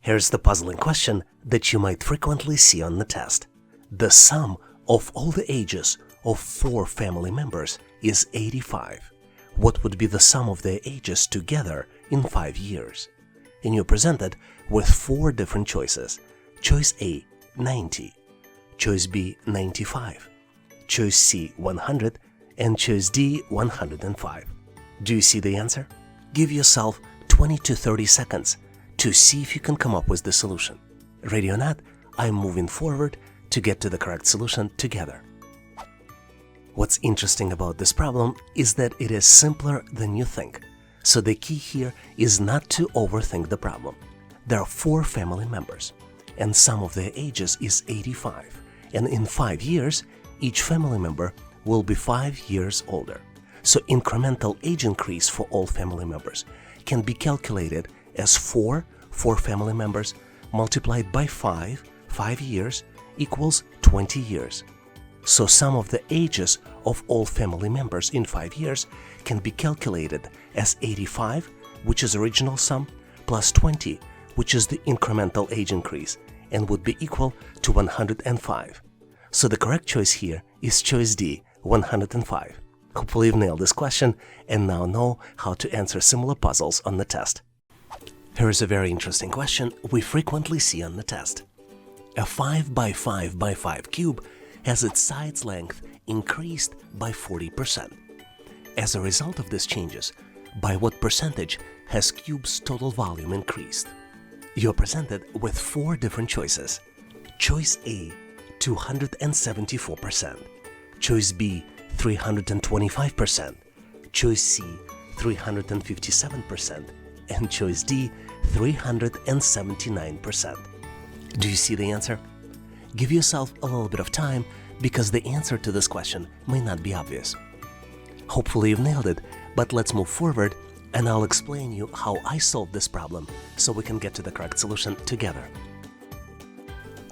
Here's the puzzling question that you might frequently see on the test. The sum of all the ages of 4 family members is 85. What would be the sum of their ages together in 5 years? And you're presented with 4 different choices. Choice A, 90. Choice B, 95. Choice C, 100. And choice D, 105. Do you see the answer? Give yourself 20 to 30 seconds to see if you can come up with the solution. Ready or not, I'm moving forward to get to the correct solution together. What's interesting about this problem is that it is simpler than you think. So the key here is not to overthink the problem. There are 4 family members, and sum of their ages is 85. And in 5 years, each family member will be 5 years older. So incremental age increase for all family members can be calculated as 4 family members multiplied by 5 years equals 20 years. So sum of the ages of all family members in 5 years can be calculated as 85, which is original sum, plus 20, which is the incremental age increase, and would be equal to 105. So the correct choice here is choice D, 105. Hopefully you've nailed this question and now know how to answer similar puzzles on the test. Here is a very interesting question we frequently see on the test. A 5 by 5 by 5 cube has its side's length increased by 40%. As a result of these changes, by what percentage has cube's total volume increased? You're presented with 4 different choices. Choice A, 274%. Choice B, 325%. Choice C, 357%. And choice D, 379%. Do you see the answer? Give yourself a little bit of time because the answer to this question may not be obvious. Hopefully you've nailed it, but let's move forward and I'll explain you how I solved this problem so we can get to the correct solution together.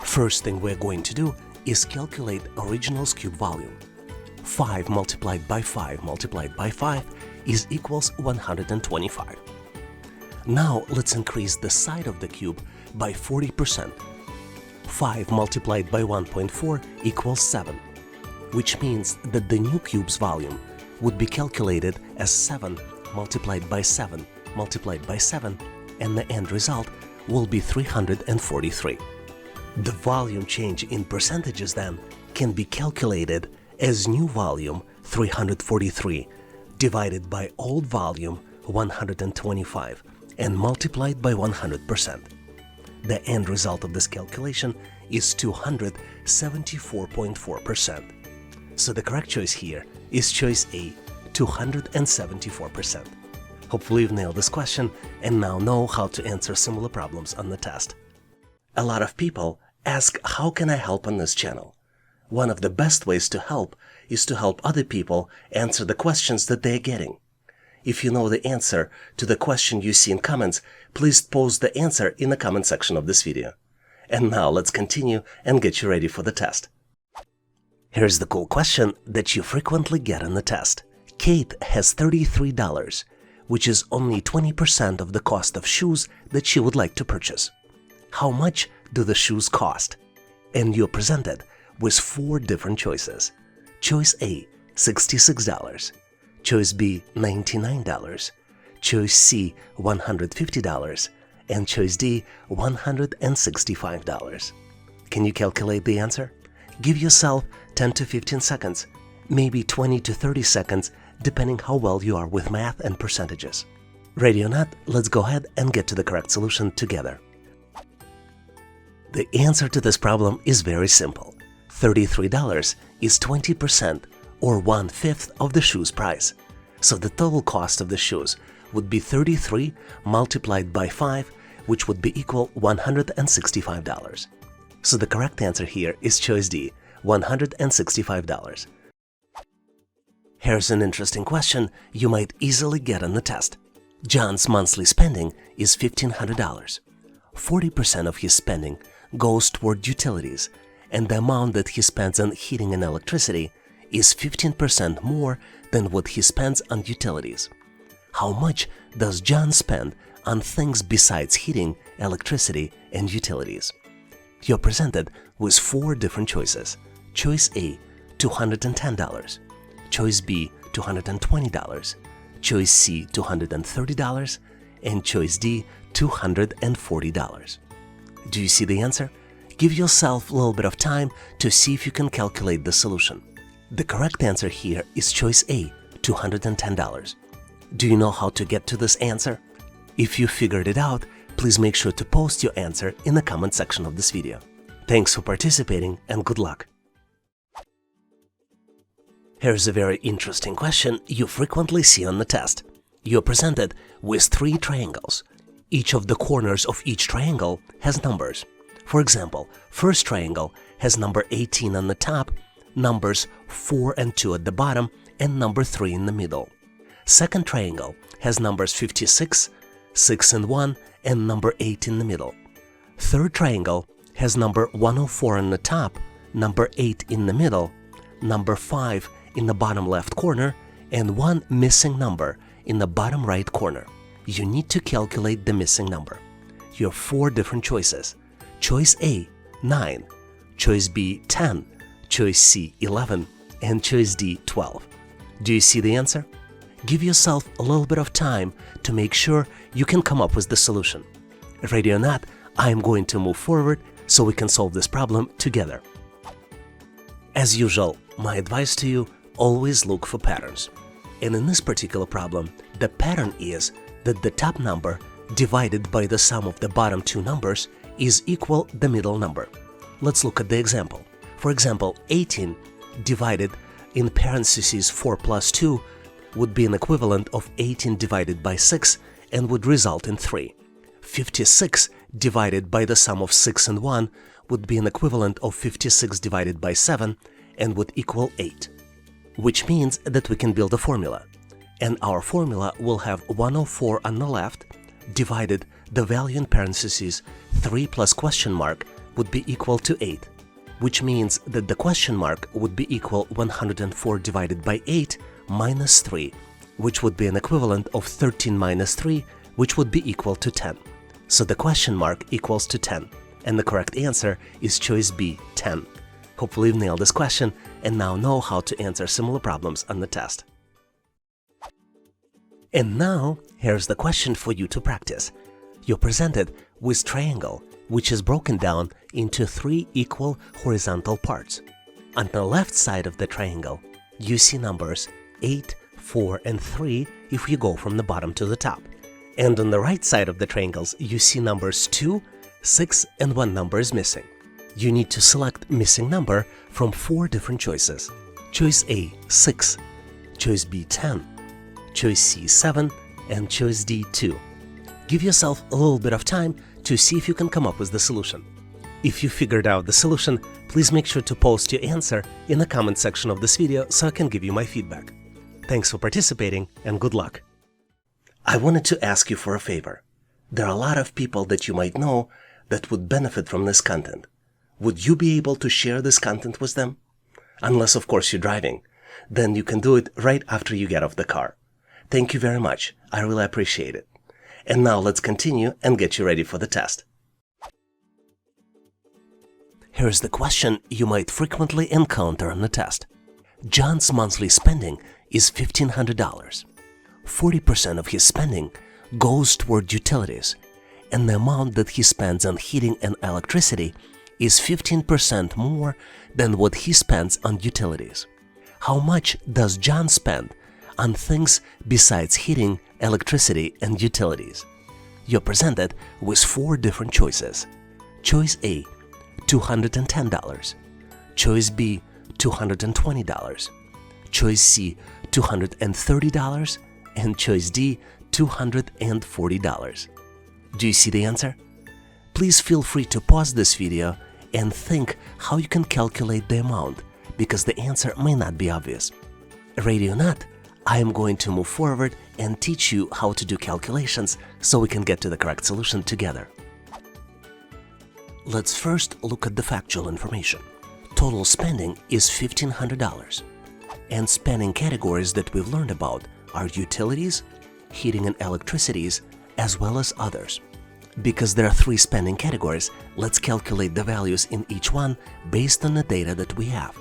First thing we're going to do is calculate original's cube volume. 5 multiplied by 5 multiplied by 5 is equals 125. Now let's increase the side of the cube by 40%. 5 multiplied by 1.4 equals 7, which means that the new cube's volume would be calculated as 7 multiplied by 7 multiplied by 7, and the end result will be 343. The volume change in percentages then can be calculated as new volume 343 divided by old volume 125 and multiplied by 100%. The end result of this calculation is 274.4%. So the correct choice here is choice A, 274%. Hopefully you've nailed this question and now know how to answer similar problems on the test. A lot of people ask, how can I help on this channel? One of the best ways to help is to help other people answer the questions that they're getting. If you know the answer to the question you see in comments, please post the answer in the comment section of this video. And now let's continue and get you ready for the test. Here's the cool question that you frequently get on the test. Kate has $33, which is only 20% of the cost of shoes that she would like to purchase. How much do the shoes cost? And you're presented with 4 different choices. Choice A, $66. Choice B, $99. Choice C, $150. And choice D, $165. Can you calculate the answer? Give yourself 10 to 15 seconds, maybe 20 to 30 seconds, depending how well you are with math and percentages. Ready or not, let's go ahead and get to the correct solution together. The answer to this problem is very simple. $33 is 20% or 1/5 of the shoe's price. So the total cost of the shoes would be 33 multiplied by 5, which would be equal $165. So the correct answer here is choice D, $165. Here's an interesting question you might easily get on the test. John's monthly spending is $1,500. 40% of his spending goes toward utilities, and the amount that he spends on heating and electricity is 15% more than what he spends on utilities. How much does John spend on things besides heating electricity, and utilities. You're presented with 4 different choices. Choice A, $210. Choice B, $220. Choice C, $230. And choice D, $240. Do you see the answer? Give yourself a little bit of time to see if you can calculate the solution. The correct answer here is choice A, $210. Do you know how to get to this answer? If you figured it out, please make sure to post your answer in the comment section of this video. Thanks for participating and good luck! Here's a very interesting question you frequently see on the test. You're presented with 3 triangles. Each of the corners of each triangle has numbers. For example, first triangle has number 18 on the top, numbers 4 and 2 at the bottom, and number 3 in the middle. Second triangle has numbers 56, 6 and 1, and number 8 in the middle. Third triangle has number 104 on the top, number 8 in the middle, number 5 in the bottom left corner, and 1 missing number in the bottom right corner. You need to calculate the missing number. You have 4 different choices. Choice A, 9, choice B, 10, choice C, 11, and choice D, 12. Do you see the answer? Give yourself a little bit of time to make sure you can come up with the solution. Ready or not, I am going to move forward so we can solve this problem together. As usual, my advice to you, always look for patterns. And in this particular problem, the pattern is that the top number divided by the sum of the bottom 2 numbers is equal the middle number. Let's look at the example. For example, 18 divided in parentheses 4 plus 2 would be an equivalent of 18 divided by 6 and would result in 3. 56 divided by the sum of 6 and 1 would be an equivalent of 56 divided by 7 and would equal 8. Which means that we can build a formula. And our formula will have 104 on the left divided the value in parentheses 3 plus question mark would be equal to 8, which means that the question mark would be equal 104 divided by 8 minus 3, which would be an equivalent of 13 minus 3, which would be equal to 10. So the question mark equals to 10, and the correct answer is choice B, 10. Hopefully you've nailed this question and now know how to answer similar problems on the test. And now, here's the question for you to practice. You're presented with triangle, which is broken down into 3 equal horizontal parts. On the left side of the triangle, you see numbers 8, 4, and 3 if you go from the bottom to the top. And on the right side of the triangles, you see numbers 2, 6, and 1 number is missing. You need to select missing number from 4 different choices. Choice A, 6, choice B, 10, choice C, 7, and choice D, 2. Give yourself a little bit of time to see if you can come up with the solution. If you figured out the solution, please make sure to post your answer in the comment section of this video so I can give you my feedback. Thanks for participating and good luck! I wanted to ask you for a favor. There are a lot of people that you might know that would benefit from this content. Would you be able to share this content with them? Unless, of course, you're driving. Then you can do it right after you get off the car. Thank you very much. I really appreciate it. And now let's continue and get you ready for the test. Here's the question you might frequently encounter on the test. John's monthly spending is $1,500. 40% of his spending goes toward utilities, and the amount that he spends on heating and electricity is 15% more than what he spends on utilities. How much does John spend on things besides heating, electricity, and utilities? You're presented with 4 different choices. Choice A, $210. Choice B, $220. Choice C, $230. And choice D, $240. Do you see the answer? Please feel free to pause this video and think how you can calculate the amount, because the answer may not be obvious. Ready or not, I am going to move forward and teach you how to do calculations so we can get to the correct solution together. Let's first look at the factual information. Total spending is $1,500, and spending categories that we've learned about are utilities, heating and electricities, as well as others. Because there are 3 spending categories, let's calculate the values in each one based on the data that we have.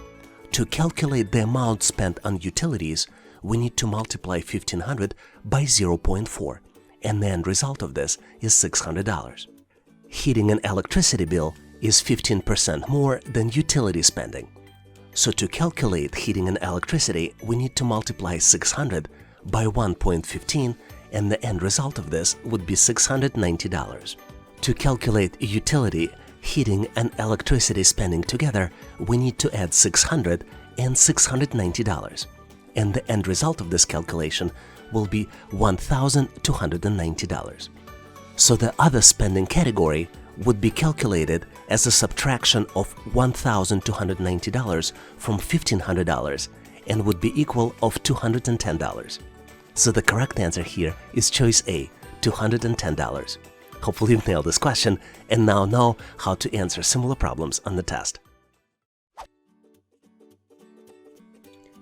To calculate the amount spent on utilities, we need to multiply 1,500 by 0.4, and the end result of this is $600. Heating and electricity bill is 15% more than utility spending. So to calculate heating and electricity, we need to multiply 600 by 1.15, and the end result of this would be $690. To calculate utility, heating and electricity spending together, we need to add 600 and $690. And the end result of this calculation will be $1,290. So the other spending category would be calculated as a subtraction of $1,290 from $1,500 and would be equal of $210. So the correct answer here is choice A, $210. Hopefully you've nailed this question and now know how to answer similar problems on the test.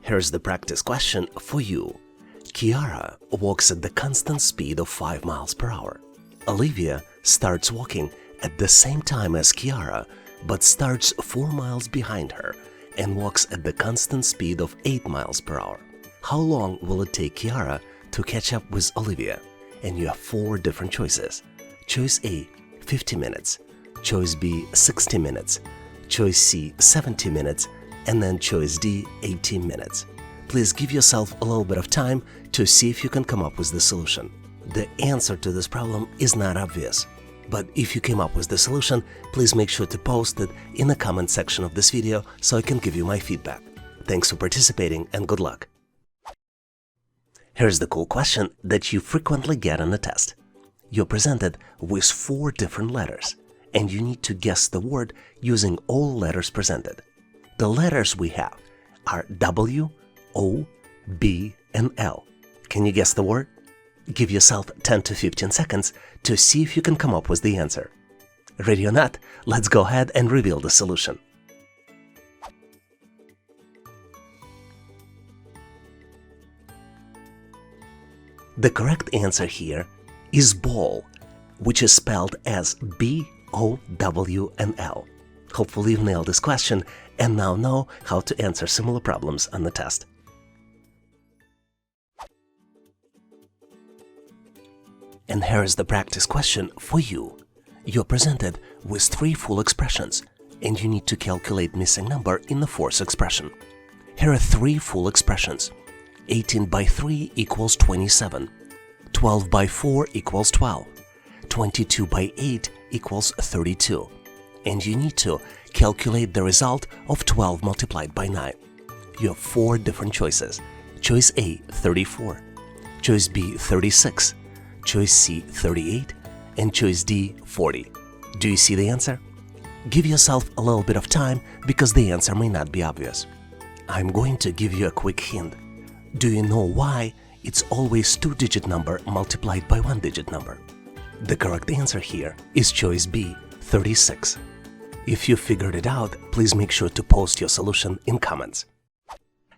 Here's the practice question for you. Kiara walks at the constant speed of 5 miles per hour. Olivia starts walking at the same time as Kiara, but starts 4 miles behind her and walks at the constant speed of 8 miles per hour. How long will it take Kiara to catch up with Olivia? And you have 4 different choices. Choice A, 50 minutes. Choice B, 60 minutes. Choice C, 70 minutes. And then choice D, 18 minutes. Please give yourself a little bit of time to see if you can come up with the solution. The answer to this problem is not obvious. But if you came up with the solution, please make sure to post it in the comment section of this video so I can give you my feedback. Thanks for participating and good luck. Here's the cool question that you frequently get on the test. You're presented with 4 different letters, and you need to guess the word using all letters presented. The letters we have are W, O, B, and L. Can you guess the word? Give yourself 10 to 15 seconds to see if you can come up with the answer. Ready or not, let's go ahead and reveal the solution. The correct answer here is ball, which is spelled as B-O-W-N-L. Hopefully you've nailed this question and now know how to answer similar problems on the test. And here is the practice question for you. You're presented with 3 full expressions, and you need to calculate missing number in the 4th expression. Here are 3 full expressions. 18 by 3 equals 27. 12 by 4 equals 12. 22 by 8 equals 32. And you need to calculate the result of 12 multiplied by 9. You have 4 different choices. Choice A, 34. Choice B, 36. Choice C, 38. And choice D, 40. Do you see the answer? Give yourself a little bit of time because the answer may not be obvious. I'm going to give you a quick hint. Do you know why it's always 2-digit number multiplied by 1-digit number? The correct answer here is choice B, 36. If you figured it out, please make sure to post your solution in comments.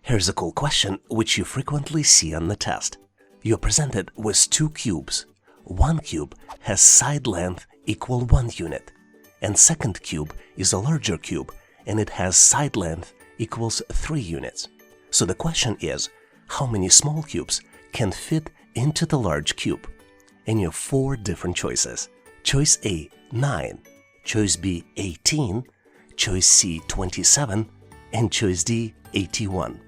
Here's a cool question which you frequently see on the test. You're presented with 2 cubes. One cube has side length equal 1 unit, and second cube is a larger cube and it has side length equals 3 units. So the question is, how many small cubes can fit into the large cube? And you have 4 different choices. Choice A, 9. Choice B, 18. Choice C, 27. And choice D, 81.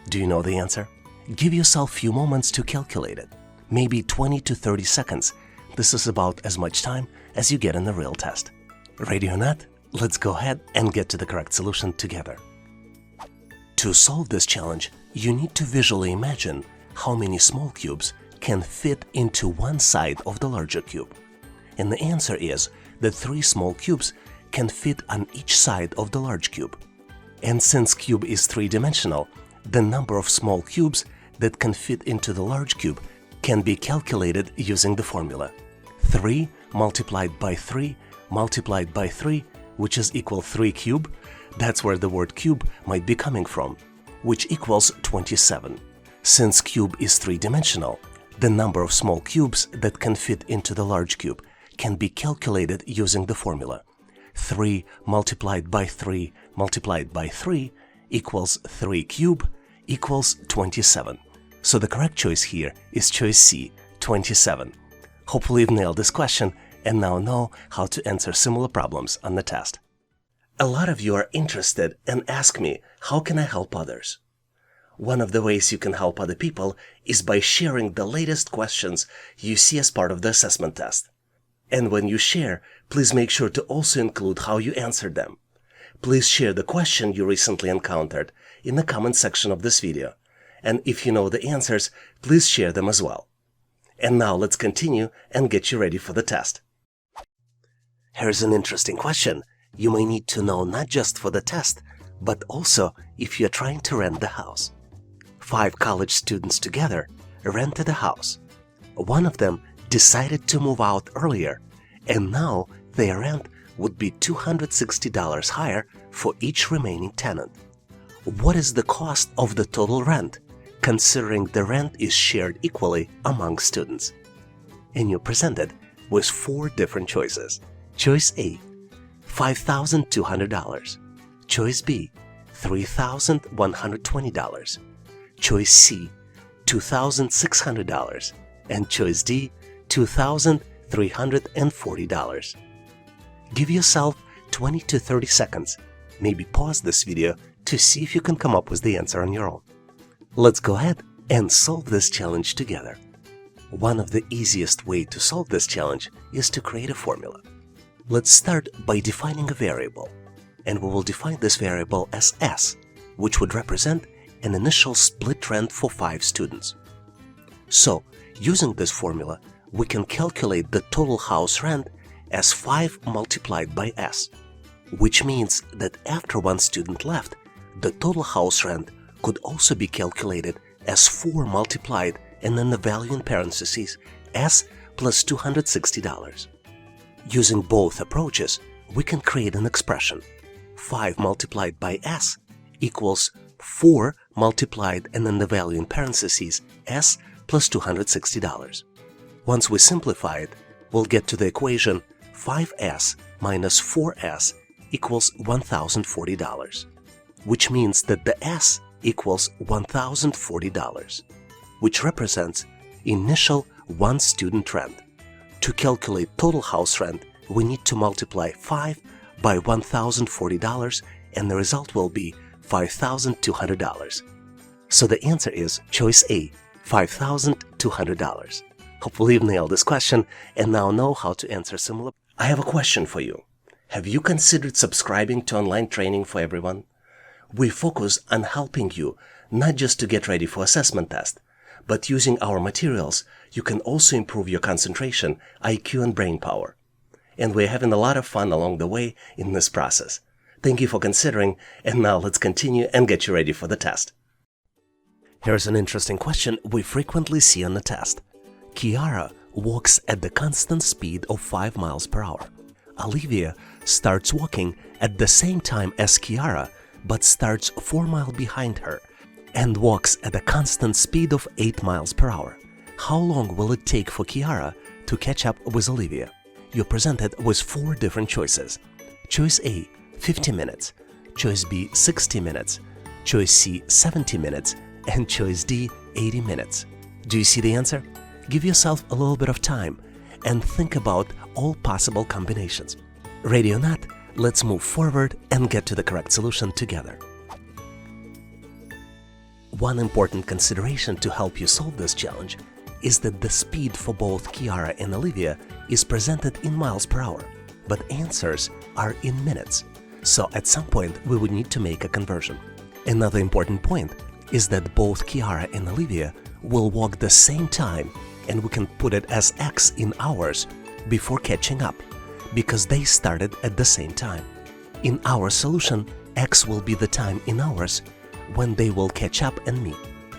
Do you know the answer? Give yourself a few moments to calculate it. Maybe 20 to 30 seconds. This is about as much time as you get in the real test. Ready or not? Let's go ahead and get to the correct solution together. To solve this challenge, you need to visually imagine how many small cubes can fit into one side of the larger cube. And the answer is that 3 small cubes can fit on each side of the large cube. And since cube is 3-dimensional, the number of small cubes that can fit into the large cube can be calculated using the formula 3 multiplied by 3 multiplied by 3, which is equal 3 cube. That's where the word cube might be coming from, which equals 27. Since cube is 3-dimensional, the number of small cubes that can fit into the large cube can be calculated using the formula 3 multiplied by 3 multiplied by 3 equals 3 cubed equals 27. So the correct choice here is choice C, 27. Hopefully you've nailed this question and now know how to answer similar problems on the test. A lot of you are interested and ask me, how can I help others? One of the ways you can help other people is by sharing the latest questions you see as part of the assessment test. And when you share, please make sure to also include how you answered them. Please share the question you recently encountered in the comment section of this video. And if you know the answers, please share them as well. And now let's continue and get you ready for the test. Here's an interesting question you may need to know not just for the test, but also if you're trying to rent the house. 5 college students together rented a house. One of them decided to move out earlier, and now their rent would be $260 higher for each remaining tenant. What is the cost of the total rent, considering the rent is shared equally among students? And you're presented with 4 different choices. Choice A, $5,200. Choice B, $3,120. Choice C, $2,600. And choice D, $2,340. Give yourself 20 to 30 seconds. Maybe pause this video to see if you can come up with the answer on your own. Let's go ahead and solve this challenge together. One of the easiest ways to solve this challenge is to create a formula. Let's start by defining a variable, and we will define this variable as S, which would represent an initial split rent for 5 students. So, using this formula, we can calculate the total house rent as 5 multiplied by S, which means that after one student left, the total house rent could also be calculated as 4 multiplied and then the value in parentheses S plus $260. Using both approaches, we can create an expression. 5 multiplied by S equals 4 multiplied and then the value in parentheses S plus $260. Once we simplify it, we'll get to the equation 5S minus 4S equals $1,040, which means that the S equals $1,040, which represents initial one student rent. To calculate total house rent, we need to multiply 5 by $1,040 and the result will be $5,200. So the answer is choice A, $5,200. Hopefully you've nailed this question and now know how to answer similar. I have a question for you. Have you considered subscribing to online training for everyone? We focus on helping you not just to get ready for assessment test, but using our materials, you can also improve your concentration, IQ, and brain power. And we're having a lot of fun along the way in this process. Thank you for considering, and now let's continue and get you ready for the test. Here's an interesting question we frequently see on the test. Kiara walks at the constant speed of 5 miles per hour. Olivia starts walking at the same time as Kiara, but starts 4 miles behind her and walks at a constant speed of 8 miles per hour. How long will it take for Kiara to catch up with Olivia? You're presented with 4 different choices. Choice A, 50 minutes. Choice B, 60 minutes. Choice C, 70 minutes. And choice D, 80 minutes. Do you see the answer? Give yourself a little bit of time and think about all possible combinations. Ready or not, let's move forward and get to the correct solution together. One important consideration to help you solve this challenge is that the speed for both Kiara and Olivia is presented in miles per hour, but answers are in minutes. So at some point we would need to make a conversion. Another important point is that both Kiara and Olivia will walk the same time, and we can put it as X in hours before catching up, because they started at the same time. In our solution, X will be the time in hours when they will catch up and meet.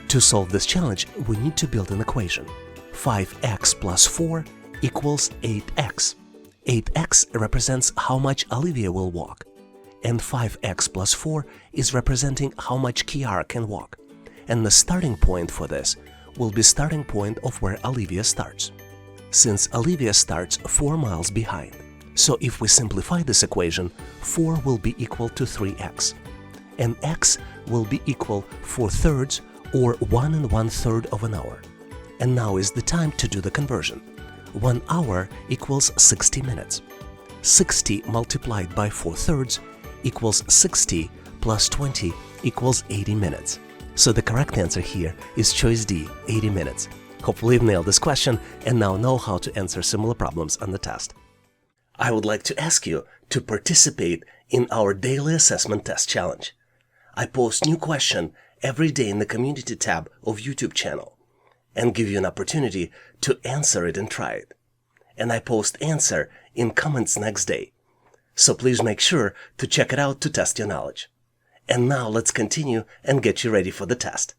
To solve this challenge, we need to build an equation. 5x plus 4 equals 8x. 8x represents how much Olivia will walk, and 5x plus 4 is representing how much Kiara can walk. And the starting point for this will be starting point of where Olivia starts. since Olivia starts 4 miles behind. So if we simplify this equation, 4 will be equal to 3x, and x will be equal 4/3 or 1 1/3 of an hour. And now is the time to do the conversion. 1 hour equals 60 minutes. 60 multiplied by 4/3 equals 60 plus 20 equals 80 minutes. So the correct answer here is choice D, 80 minutes. Hopefully you've nailed this question and now know how to answer similar problems on the test. I would like to ask you to participate in our daily assessment test challenge. I post new question every day in the community tab of YouTube channel and give you an opportunity to answer it and try it. And I post answer in comments next day. So please make sure to check it out to test your knowledge. And now let's continue and get you ready for the test.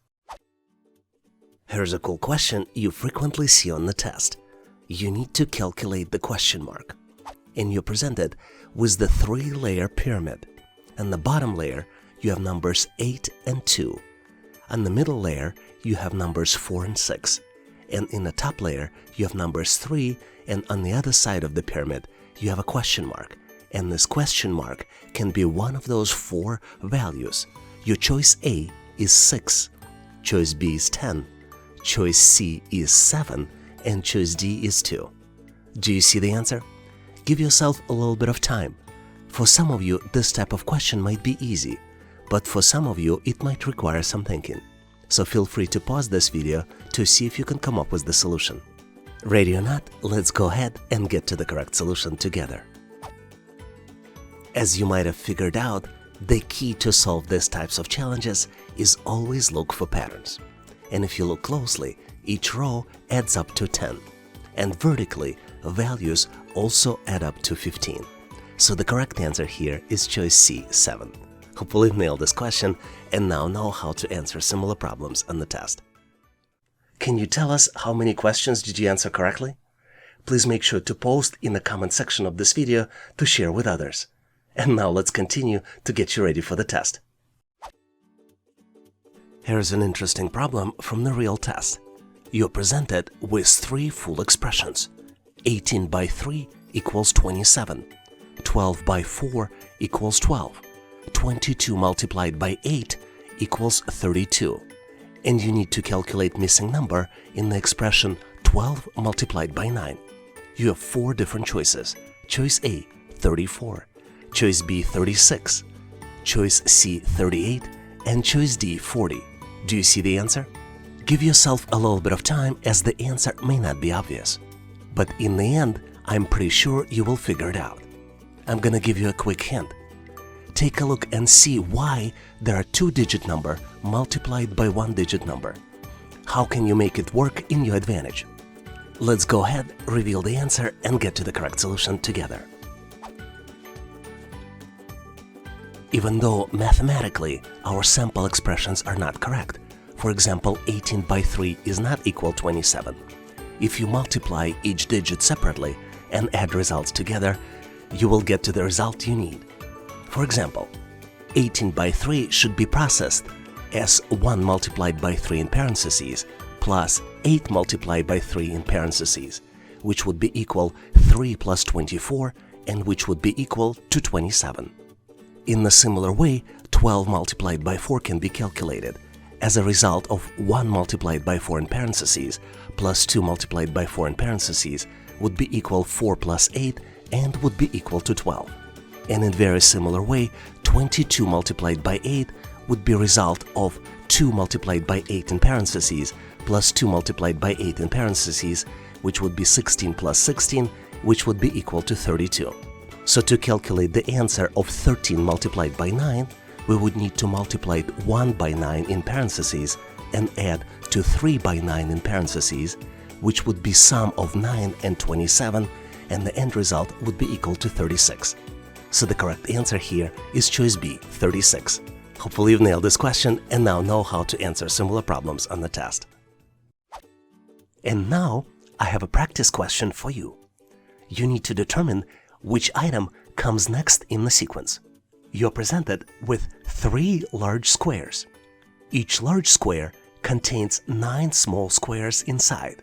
Here's a cool question you frequently see on the test. You need to calculate the question mark. And you're presented with the 3-layer pyramid. On the bottom layer, you have numbers 8 and 2. On the middle layer, you have numbers 4 and 6. And in the top layer, you have numbers 3, and on the other side of the pyramid, you have a question mark. And this question mark can be one of those 4 values. Your choice A is 6, choice B is 10, choice C is 7, and choice D is 2. Do you see the answer? Give yourself a little bit of time. For some of you, this type of question might be easy, but for some of you, it might require some thinking. So feel free to pause this video to see if you can come up with the solution. Ready or not, let's go ahead and get to the correct solution together. As you might have figured out, the key to solve these types of challenges is always look for patterns. And if you look closely, each row adds up to 10. And vertically, values also add up to 15. So the correct answer here is choice C, 7. Hopefully you've nailed this question and now know how to answer similar problems on the test. Can you tell us how many questions did you answer correctly? Please make sure to post in the comment section of this video to share with others. And now let's continue to get you ready for the test. Here's an interesting problem from the real test. You're presented with 3 full expressions. 18 by 3 equals 27. 12 by 4 equals 12. 22 multiplied by 8 equals 32. And you need to calculate missing number in the expression 12 multiplied by 9. You have 4 different choices. Choice A, 34. Choice B, 36. Choice C, 38. And choice D, 40. Do you see the answer? Give yourself a little bit of time as the answer may not be obvious. But in the end, I'm pretty sure you will figure it out. I'm gonna give you a quick hint. Take a look and see why there are 2-digit number multiplied by 1-digit number. How can you make it work in your advantage? Let's go ahead, reveal the answer, and get to the correct solution together. Even though mathematically our sample expressions are not correct, for example, 18 by 3 is not equal 27. If you multiply each digit separately and add results together, you will get to the result you need. For example, 18 by 3 should be processed as 1 multiplied by 3 in parentheses plus 8 multiplied by 3 in parentheses, which would be equal 3 plus 24 and which would be equal to 27. In a similar way, 12 multiplied by 4 can be calculated as a result of 1 multiplied by 4 in parentheses plus 2 multiplied by 4 in parentheses would be equal 4 plus 8 and would be equal to 12. And in very similar way, 22 multiplied by 8 would be result of 2 multiplied by 8 in parentheses plus 2 multiplied by 8 in parentheses, which would be 16 plus 16, which would be equal to 32. So to calculate the answer of 13 multiplied by 9, we would need to multiply 1 by 9 in parentheses and add to 3 by 9 in parentheses, which would be sum of 9 and 27, and the end result would be equal to 36. So the correct answer here is choice B, 36. Hopefully you've nailed this question and now know how to answer similar problems on the test. And now I have a practice question for you. You need to determine which item comes next in the sequence. You're presented with 3 large squares. Each large square contains 9 small squares inside.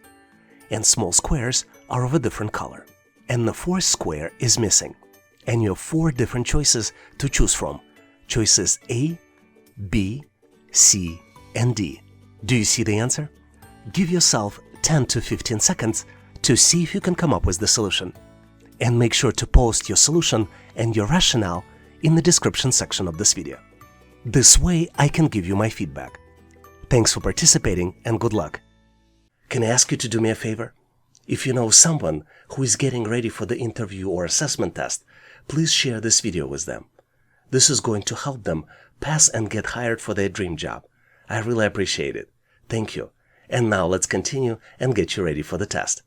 and small squares are of a different color. And the fourth square is missing. And you have 4 different choices to choose from. Choices A, B, C, and D. Do you see the answer? Give yourself 10 to 15 seconds to see if you can come up with the solution. And make sure to post your solution and your rationale in the description section of this video. This way I can give you my feedback. Thanks for participating and good luck. Can I ask you to do me a favor? If you know someone who is getting ready for the interview or assessment test, please share this video with them. This is going to help them pass and get hired for their dream job. I really appreciate it. Thank you. And now let's continue and get you ready for the test.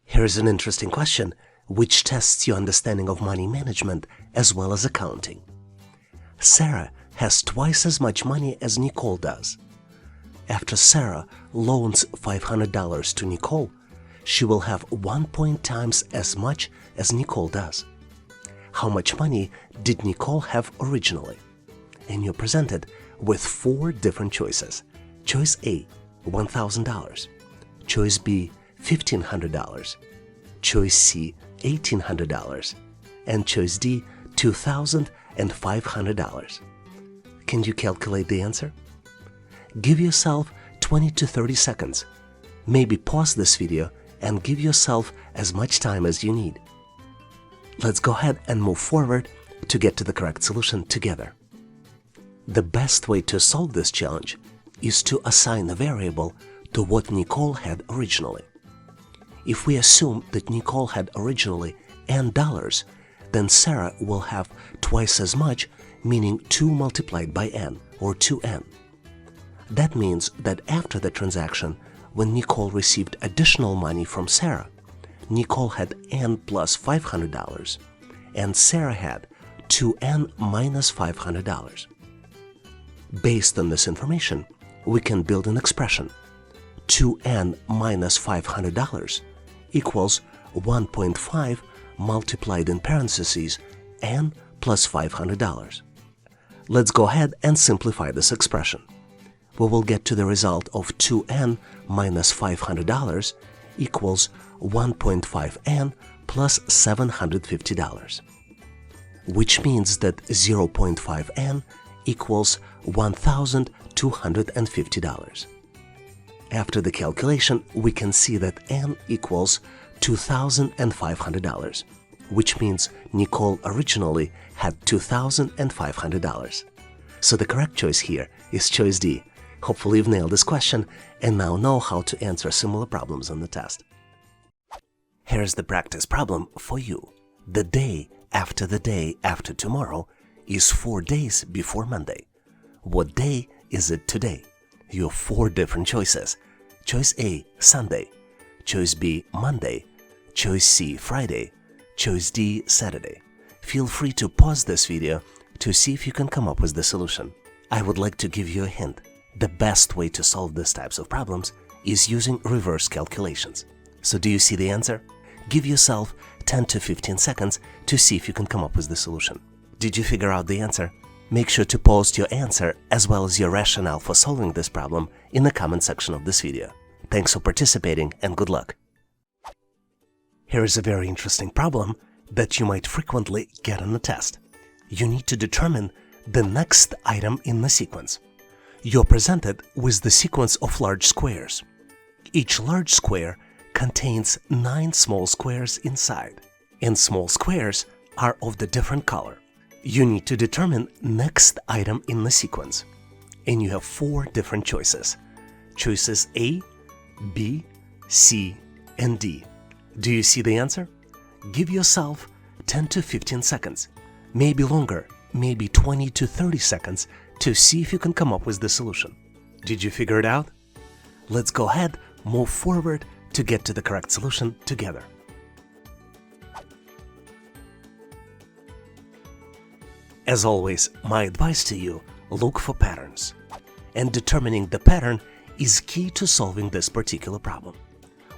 Here's an interesting question, which tests your understanding of money management as well as accounting. Sarah has twice as much money as Nicole does. After Sarah loans $500 to Nicole, she will have 1 times as much as Nicole does. How much money did Nicole have originally? And you're presented with 4 different choices. Choice A, $1,000. Choice B, $1,500. Choice C, $1,800. And choice D, $2,500. Can you calculate the answer? Give yourself 20 to 30 seconds. Maybe pause this video and give yourself as much time as you need. Let's go ahead and move forward to get to the correct solution together. The best way to solve this challenge is to assign a variable to what Nicole had originally. If we assume that Nicole had originally N dollars, then Sarah will have twice as much, meaning 2 multiplied by N, or 2N. That means that after the transaction, when Nicole received additional money from Sarah, Nicole had N plus $500, and Sarah had 2N minus $500. Based on this information, we can build an expression. 2N minus $500 equals 1.5 multiplied in parentheses N plus $500. Let's go ahead and simplify this expression. We will get to the result of 2N minus $500 equals 1.5N plus $750, which means that 0.5N equals $1,250. After the calculation, we can see that N equals $2,500, which means Nicole originally had $2,500. So the correct choice here is choice D. Hopefully you've nailed this question and now know how to answer similar problems on the test. Here's the practice problem for you. The day after tomorrow is 4 days before Monday. What day is it today? You have 4 different choices. Choice A, Sunday. Choice B, Monday. Choice C, Friday. Choice D, Saturday. Feel free to pause this video to see if you can come up with the solution. I would like to give you a hint. The best way to solve these types of problems is using reverse calculations. So do you see the answer? Give yourself 10 to 15 seconds to see if you can come up with the solution. Did you figure out the answer? Make sure to post your answer as well as your rationale for solving this problem in the comment section of this video. Thanks for participating and good luck. Here is a very interesting problem that you might frequently get on the test. You need to determine the next item in the sequence. You're presented with the sequence of large squares. Each large square contains 9 small squares inside, and small squares are of the different color. You need to determine next item in the sequence, and you have 4 different choices. Choices A, B, C, and D. Do you see the answer? Give yourself 10 to 15 seconds, maybe longer, maybe 20 to 30 seconds to see if you can come up with the solution. Did you figure it out? Let's go ahead, move forward to get to the correct solution together. As always, my advice to you, look for patterns. And determining the pattern is key to solving this particular problem.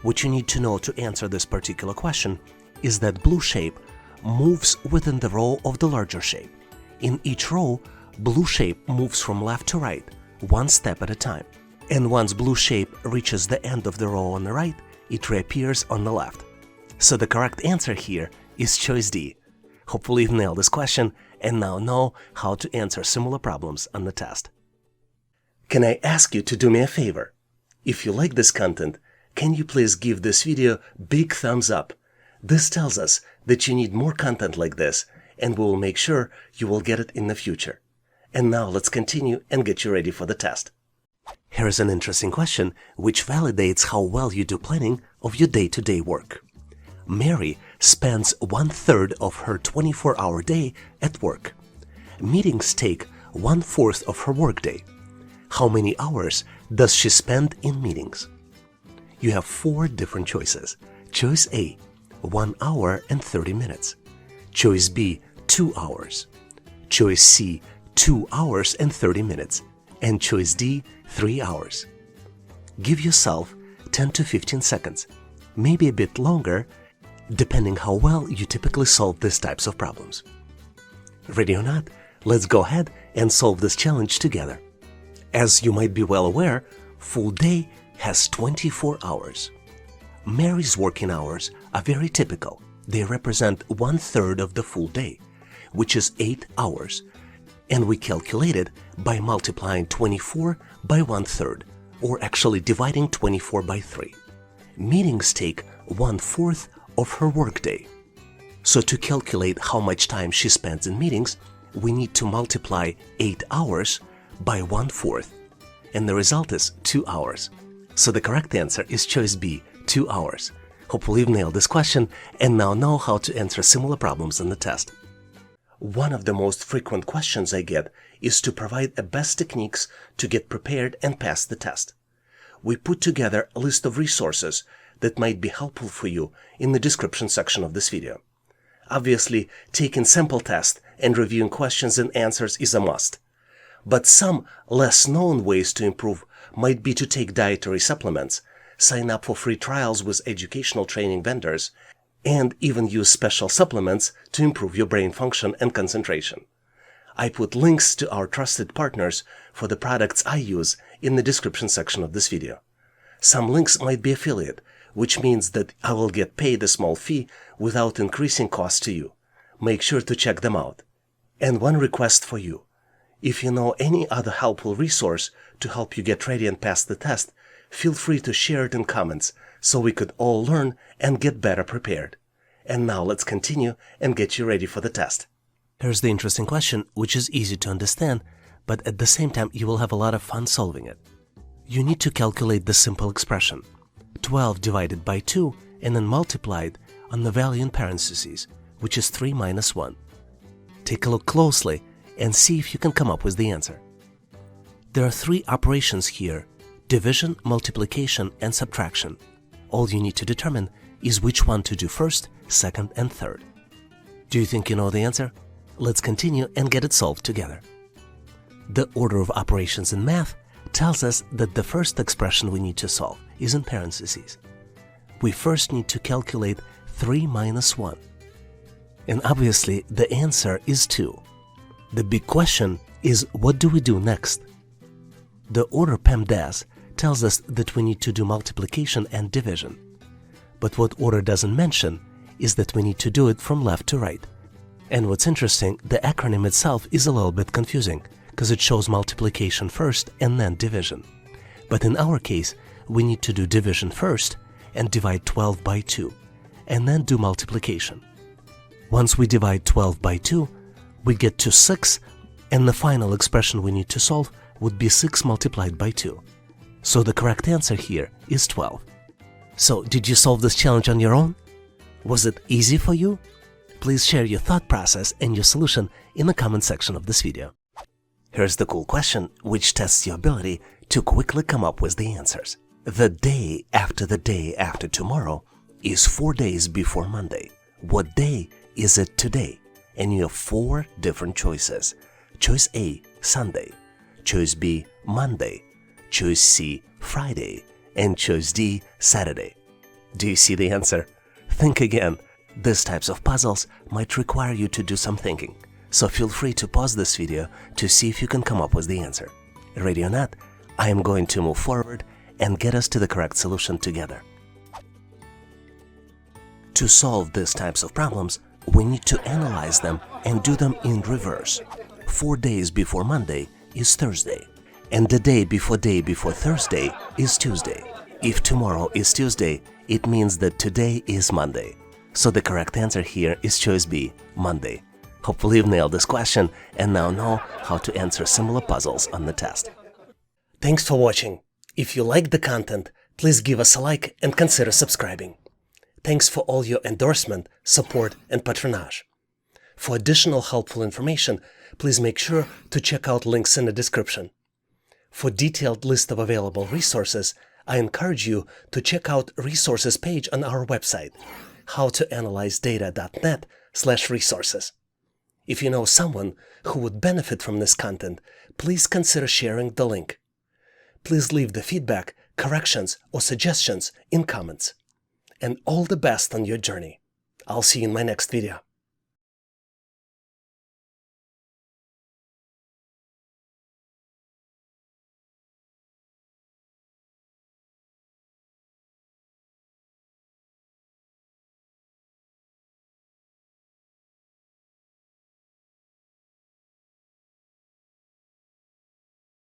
What you need to know to answer this particular question is that blue shape moves within the row of the larger shape. In each row, blue shape moves from left to right, 1 step at a time. And once blue shape reaches the end of the row on the right, it reappears on the left. So the correct answer here is choice D. Hopefully you've nailed this question and now know how to answer similar problems on the test. Can I ask you to do me a favor? If you like this content, can you please give this video a big thumbs up? This tells us that you need more content like this, and we will make sure you will get it in the future. And now let's continue and get you ready for the test. Here's an interesting question which validates how well you do planning of your day-to-day work. Mary spends 1/3 of her 24-hour day at work. Meetings take 1/4 of her workday. How many hours does she spend in meetings? You have 4 different choices. Choice A, 1 hour and 30 minutes. Choice B, 2 hours. Choice C, 2 hours and 30 minutes. And choice D, 3 hours. Give yourself 10 to 15 seconds, maybe a bit longer, depending how well you typically solve these types of problems. Ready or not, let's go ahead and solve this challenge together. As you might be well aware, full day has 24 hours. Mary's working hours are very typical. They represent 1/3 of the full day, which is 8 hours, and we calculate it by multiplying 24 by 1/3, or actually dividing 24 by 3. Meetings take 1/4 of her workday. So to calculate how much time she spends in meetings, we need to multiply 8 hours by 1/4, and the result is 2 hours. So the correct answer is choice B, 2 hours. Hopefully you've nailed this question and now know how to answer similar problems in the test. One of the most frequent questions I get is to provide the best techniques to get prepared and pass the test. We put together a list of resources that might be helpful for you in the description section of this video. Obviously, taking sample tests and reviewing questions and answers is a must. But some less known ways to improve might be to take dietary supplements, sign up for free trials with educational training vendors, and even use special supplements to improve your brain function and concentration. I put links to our trusted partners for the products I use in the description section of this video. Some links might be affiliate, which means that I will get paid a small fee without increasing costs to you. Make sure to check them out. And one request for you. If you know any other helpful resource to help you get ready and pass the test, feel free to share it in comments so we could all learn and get better prepared. And now let's continue and get you ready for the test. Here's the interesting question, which is easy to understand, but at the same time you will have a lot of fun solving it. You need to calculate the simple expression, 12 divided by 2 and then multiplied on the value in parentheses, which is 3 minus 1. Take a look closely and see if you can come up with the answer. There are 3 operations here: division, multiplication, and subtraction. All you need to determine is which one to do first, second, and third. Do you think you know the answer? Let's continue and get it solved together. The order of operations in math tells us that the first expression we need to solve is in parentheses. We first need to calculate 3 minus 1. And obviously the answer is 2. The big question is, what do we do next? The order PEMDAS tells us that we need to do multiplication and division. But what order doesn't mention is that we need to do it from left to right. And what's interesting, the acronym itself is a little bit confusing because it shows multiplication first and then division. But in our case, we need to do division first and divide 12 by 2, and then do multiplication. Once we divide 12 by 2, we get to 6, and the final expression we need to solve would be 6 multiplied by 2. So the correct answer here is 12. So did you solve this challenge on your own? Was it easy for you? Please share your thought process and your solution in the comment section of this video. Here's the cool question, which tests your ability to quickly come up with the answers. The day after tomorrow is 4 days before Monday. What day is it today? And you have 4 different choices. Choice A, Sunday. Choice B, Monday. Choice C, Friday. And choice D, Saturday. Do you see the answer? Think again. These types of puzzles might require you to do some thinking, so feel free to pause this video to see if you can come up with the answer. Ready or not, I am going to move forward and get us to the correct solution together. To solve these types of problems, we need to analyze them and do them in reverse. 4 days before Monday is Thursday, and the day before Thursday is Tuesday. If tomorrow is Tuesday, it means that today is Monday. So the correct answer here is choice B, Monday. Hopefully you've nailed this question and now know how to answer similar puzzles on the test. Thanks for watching. If you liked the content, please give us a like and consider subscribing. Thanks for all your endorsement, support, and patronage. For additional helpful information, please make sure to check out links in the description. For detailed list of available resources, I encourage you to check out resources page on our website, howtoanalyzedata.net/resources. If you know someone who would benefit from this content, please consider sharing the link. Please leave the feedback, corrections, or suggestions in comments. And all the best on your journey. I'll see you in my next video.